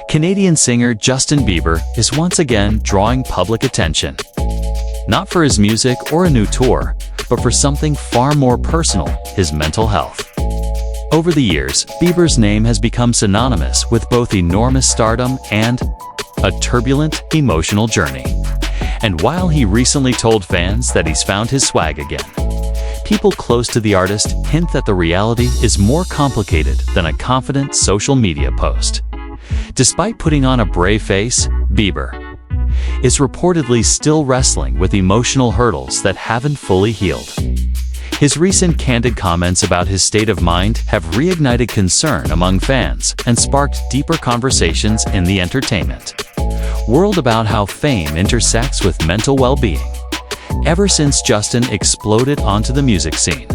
Canadian singer Justin Bieber is once again drawing public attention. Not for his music or a new tour, but for something far more personal, his mental health. Over the years, Bieber's name has become synonymous with both enormous stardom and a turbulent, emotional journey. And while he recently told fans that he's found his swag again, people close to the artist hint that the reality is more complicated than a confident social media post. Despite putting on a brave face, Bieber is reportedly still wrestling with emotional hurdles that haven't fully healed. His recent candid comments about his state of mind have reignited concern among fans and sparked deeper conversations in the entertainment world about how fame intersects with mental well-being. Ever since Justin exploded onto the music scene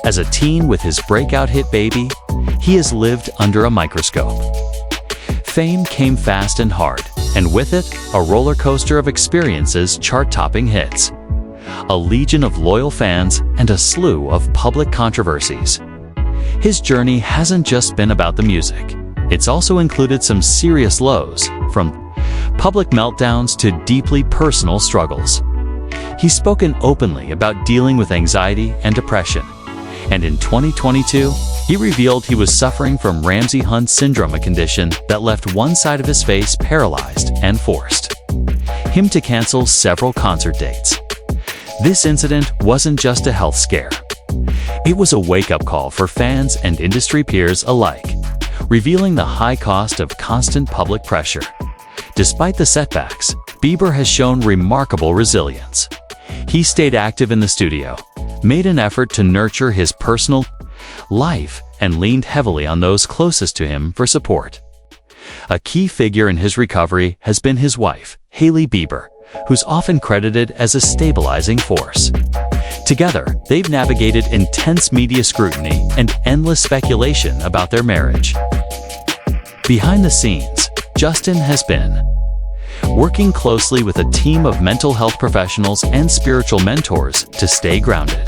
as a teen with his breakout hit Baby, he has lived under a microscope. Fame came fast and hard, and with it, a roller coaster of experiences, chart-topping hits, a legion of loyal fans, and a slew of public controversies. His journey hasn't just been about the music. It's also included some serious lows, from public meltdowns to deeply personal struggles. He's spoken openly about dealing with anxiety and depression, and in 2022, he revealed he was suffering from Ramsay-Hunt syndrome, a condition that left one side of his face paralyzed and forced him to cancel several concert dates. This incident wasn't just a health scare. It was a wake-up call for fans and industry peers alike, revealing the high cost of constant public pressure. Despite the setbacks, Bieber has shown remarkable resilience. He stayed active in the studio, made an effort to nurture his personal life, and leaned heavily on those closest to him for support. A key figure in his recovery has been his wife, Hailey Bieber, who's often credited as a stabilizing force. Together, they've navigated intense media scrutiny and endless speculation about their marriage. Behind the scenes, Justin has been working closely with a team of mental health professionals and spiritual mentors to stay grounded.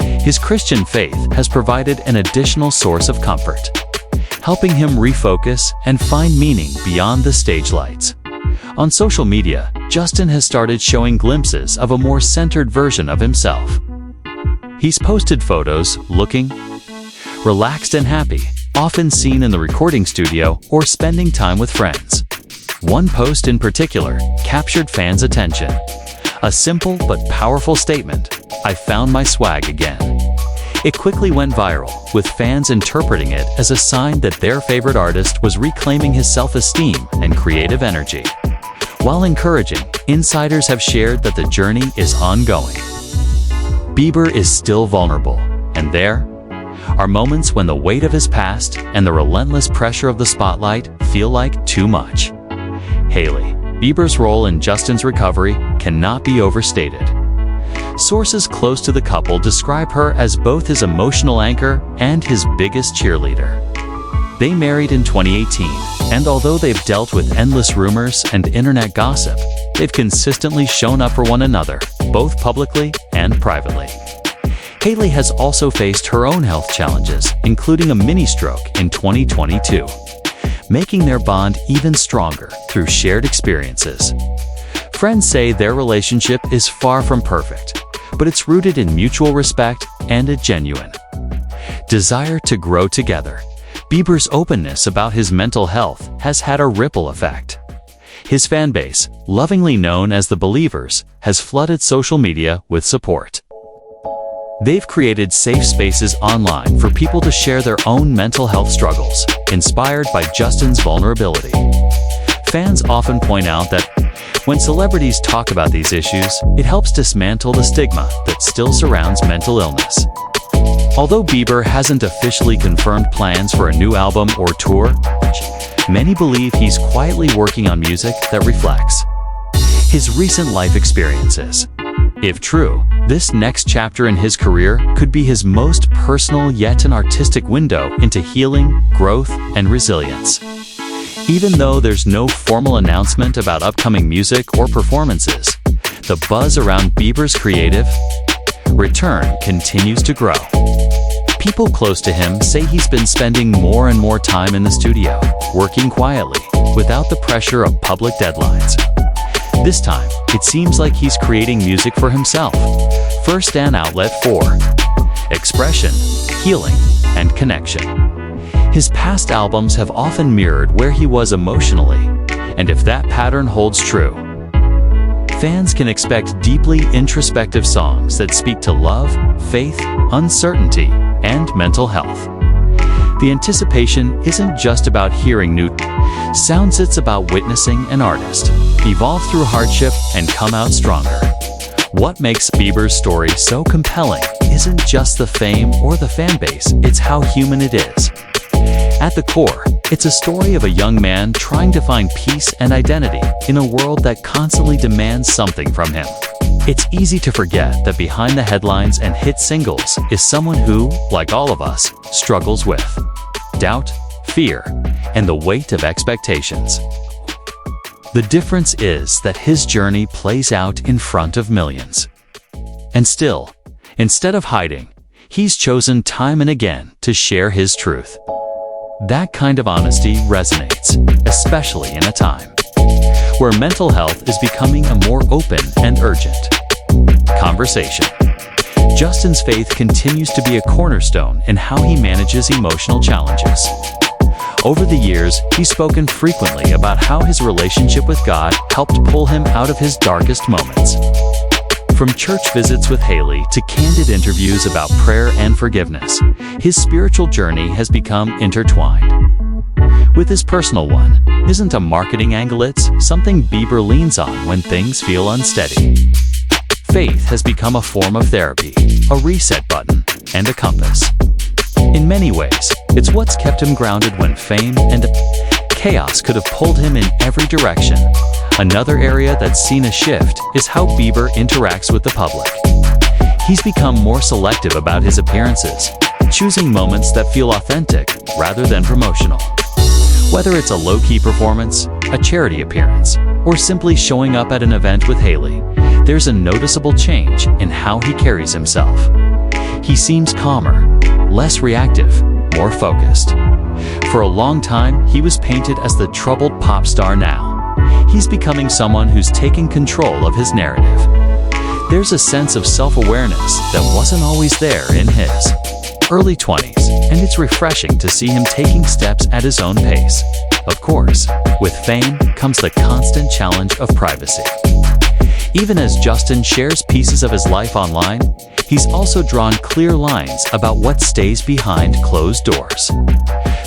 His Christian faith has provided an additional source of comfort, helping him refocus and find meaning beyond the stage lights. On social media, Justin has started showing glimpses of a more centered version of himself. He's posted photos looking relaxed and happy, often seen in the recording studio or spending time with friends. One post in particular captured fans' attention. A simple but powerful statement, "I found my swag again." It quickly went viral, with fans interpreting it as a sign that their favorite artist was reclaiming his self-esteem and creative energy. While encouraging, insiders have shared that the journey is ongoing. Bieber is still vulnerable, and there are moments when the weight of his past and the relentless pressure of the spotlight feel like too much. Hailey Bieber's role in Justin's recovery cannot be overstated. Sources close to the couple describe her as both his emotional anchor and his biggest cheerleader. They married in 2018, and although they've dealt with endless rumors and internet gossip, they've consistently shown up for one another, both publicly and privately. Hailey has also faced her own health challenges, including a mini-stroke in 2022, making their bond even stronger through shared experiences. Friends say their relationship is far from perfect, but it's rooted in mutual respect and a genuine desire to grow together. Bieber's openness about his mental health has had a ripple effect. His fanbase, lovingly known as the Believers, has flooded social media with support. They've created safe spaces online for people to share their own mental health struggles, inspired by Justin's vulnerability. Fans often point out that when celebrities talk about these issues, it helps dismantle the stigma that still surrounds mental illness. Although Bieber hasn't officially confirmed plans for a new album or tour, many believe he's quietly working on music that reflects his recent life experiences. If true, this next chapter in his career could be his most personal yet an artistic window into healing, growth, and resilience. Even though there's no formal announcement about upcoming music or performances, the buzz around Bieber's creative return continues to grow. People close to him say he's been spending more and more time in the studio, working quietly, without the pressure of public deadlines. This time, it seems like he's creating music for himself, first an outlet for expression, healing, and connection. His past albums have often mirrored where he was emotionally, and if that pattern holds true, fans can expect deeply introspective songs that speak to love, faith, uncertainty, and mental health. The anticipation isn't just about hearing new sounds, it's about witnessing an artist evolve through hardship and come out stronger. What makes Bieber's story so compelling isn't just the fame or the fan base, it's how human it is. At the core, it's a story of a young man trying to find peace and identity in a world that constantly demands something from him. It's easy to forget that behind the headlines and hit singles is someone who, like all of us, struggles with doubt, fear, and the weight of expectations. The difference is that his journey plays out in front of millions. And still, instead of hiding, he's chosen time and again to share his truth. That kind of honesty resonates, especially in a time where mental health is becoming a more open and urgent conversation. Justin's faith continues to be a cornerstone in how he manages emotional challenges. Over the years, he's spoken frequently about how his relationship with God helped pull him out of his darkest moments. From church visits with Haley to candid interviews about prayer and forgiveness, his spiritual journey has become intertwined with his personal one. Isn't a marketing angle, it's something Bieber leans on when things feel unsteady. Faith has become a form of therapy, a reset button, and a compass. In many ways, it's what's kept him grounded when fame and chaos could have pulled him in every direction. Another area that's seen a shift is how Bieber interacts with the public. He's become more selective about his appearances, choosing moments that feel authentic rather than promotional. Whether it's a low-key performance, a charity appearance, or simply showing up at an event with Haley, there's a noticeable change in how he carries himself. He seems calmer, less reactive, more focused. For a long time, he was painted as the troubled pop star. Now, he's becoming someone who's taking control of his narrative. There's a sense of self-awareness that wasn't always there in his early 20s, and it's refreshing to see him taking steps at his own pace. Of course, with fame comes the constant challenge of privacy. Even as Justin shares pieces of his life online, he's also drawn clear lines about what stays behind closed doors.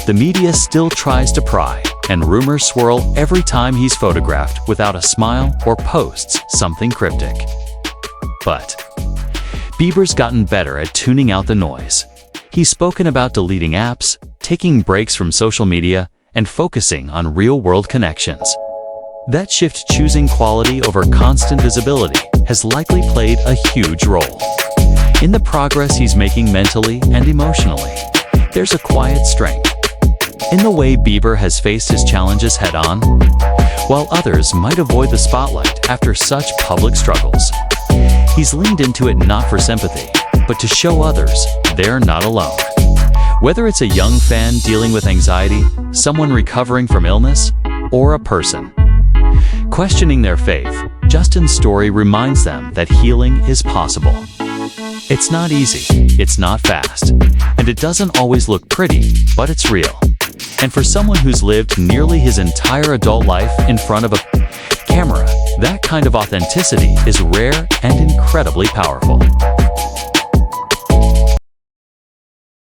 The media still tries to pry, and rumors swirl every time he's photographed without a smile or posts something cryptic. But Bieber's gotten better at tuning out the noise. He's spoken about deleting apps, taking breaks from social media, and focusing on real-world connections. That shift, choosing quality over constant visibility, has likely played a huge role in the progress he's making mentally and emotionally. There's a quiet strength in the way Bieber has faced his challenges head-on, while others might avoid the spotlight after such public struggles. He's leaned into it not for sympathy, but to show others they're not alone. Whether it's a young fan dealing with anxiety, someone recovering from illness, or a person questioning their faith, Justin's story reminds them that healing is possible. It's not easy, it's not fast, and it doesn't always look pretty, but it's real. And for someone who's lived nearly his entire adult life in front of a camera, that kind of authenticity is rare and incredibly powerful.